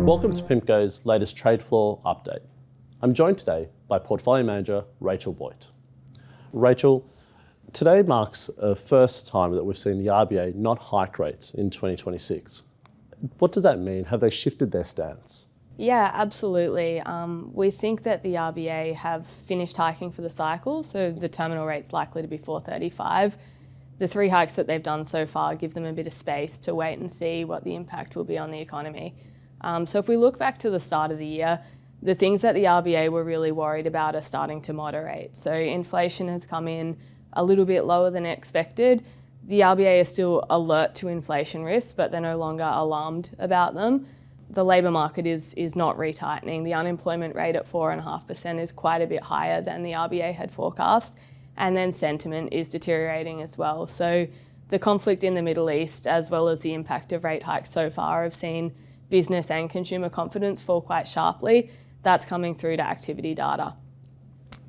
Welcome to PIMCO's latest trade floor update. I'm joined today by Portfolio Manager Rachael Boyte. Rachael, today marks a first time that we've seen the RBA not hike rates in 2026. What does that mean? Have they shifted their stance? Yeah, absolutely. We think that the RBA have finished hiking for the cycle, so the terminal rate's likely to be 4.35. The 3 hikes that they've done so far give them a bit of space to wait and see what the impact will be on the economy. So if we look back to the start of the year, the things that the RBA were really worried about are starting to moderate. So inflation has come in a little bit lower than expected. The RBA is still alert to inflation risks, but they're no longer alarmed about them. The labour market is not retightening. The unemployment rate at 4.5% is quite a bit higher than the RBA had forecast. And then sentiment is deteriorating as well. So the conflict in the Middle East, as well as the impact of rate hikes so far, have seen business and consumer confidence fall quite sharply. That's coming through to activity data.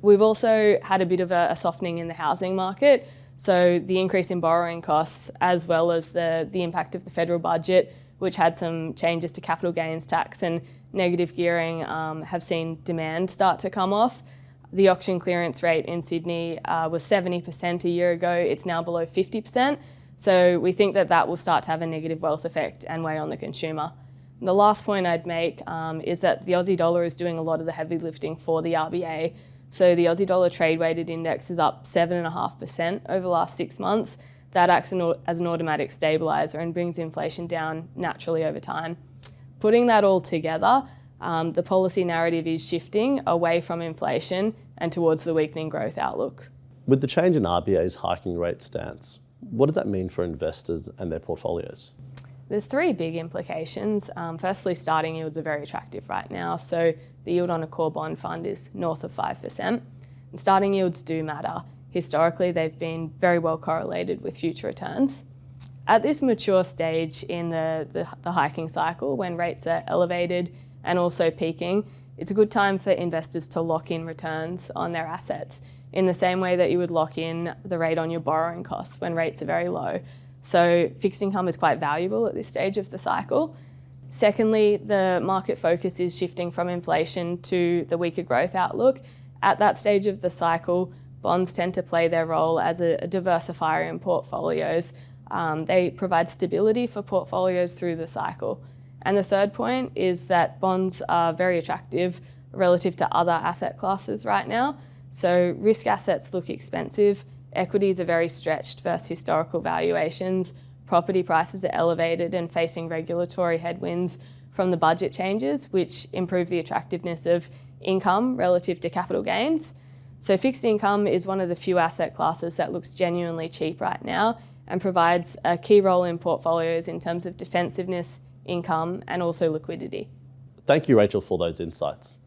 We've also had a bit of a softening in the housing market. So the increase in borrowing costs, as well as the impact of the federal budget, which had some changes to capital gains tax and negative gearing, have seen demand start to come off. The auction clearance rate in Sydney was 70% a year ago. It's now below 50%. So we think that that will start to have a negative wealth effect and weigh on the consumer. And the last point I'd make is that the Aussie dollar is doing a lot of the heavy lifting for the RBA. So the Aussie dollar trade weighted index is up 7.5% over the last 6 months. That acts as an automatic stabiliser and brings inflation down naturally over time. Putting that all together, the policy narrative is shifting away from inflation and towards the weakening growth outlook. With the change in RBA's hiking rate stance, what does that mean for investors and their portfolios? There's 3 big implications. Firstly, starting yields are very attractive right now. So the yield on a core bond fund is north of 5%. And starting yields do matter. Historically, they've been very well correlated with future returns. At this mature stage in the hiking cycle, when rates are elevated and also peaking, it's a good time for investors to lock in returns on their assets in the same way that you would lock in the rate on your borrowing costs when rates are very low. So fixed income is quite valuable at this stage of the cycle. Secondly, the market focus is shifting from inflation to the weaker growth outlook. At that stage of the cycle, bonds tend to play their role as a diversifier in portfolios. They provide stability for portfolios through the cycle. And the third point is that bonds are very attractive relative to other asset classes right now. So risk assets look expensive. Equities are very stretched versus historical valuations. Property prices are elevated and facing regulatory headwinds from the budget changes, which improve the attractiveness of income relative to capital gains. So fixed income is one of the few asset classes that looks genuinely cheap right now and provides a key role in portfolios in terms of defensiveness, income, and also liquidity. Thank you, Rachael, for those insights.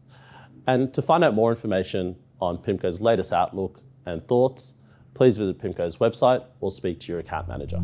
And to find out more information on PIMCO's latest outlook and thoughts, please visit PIMCO's website or speak to your account manager.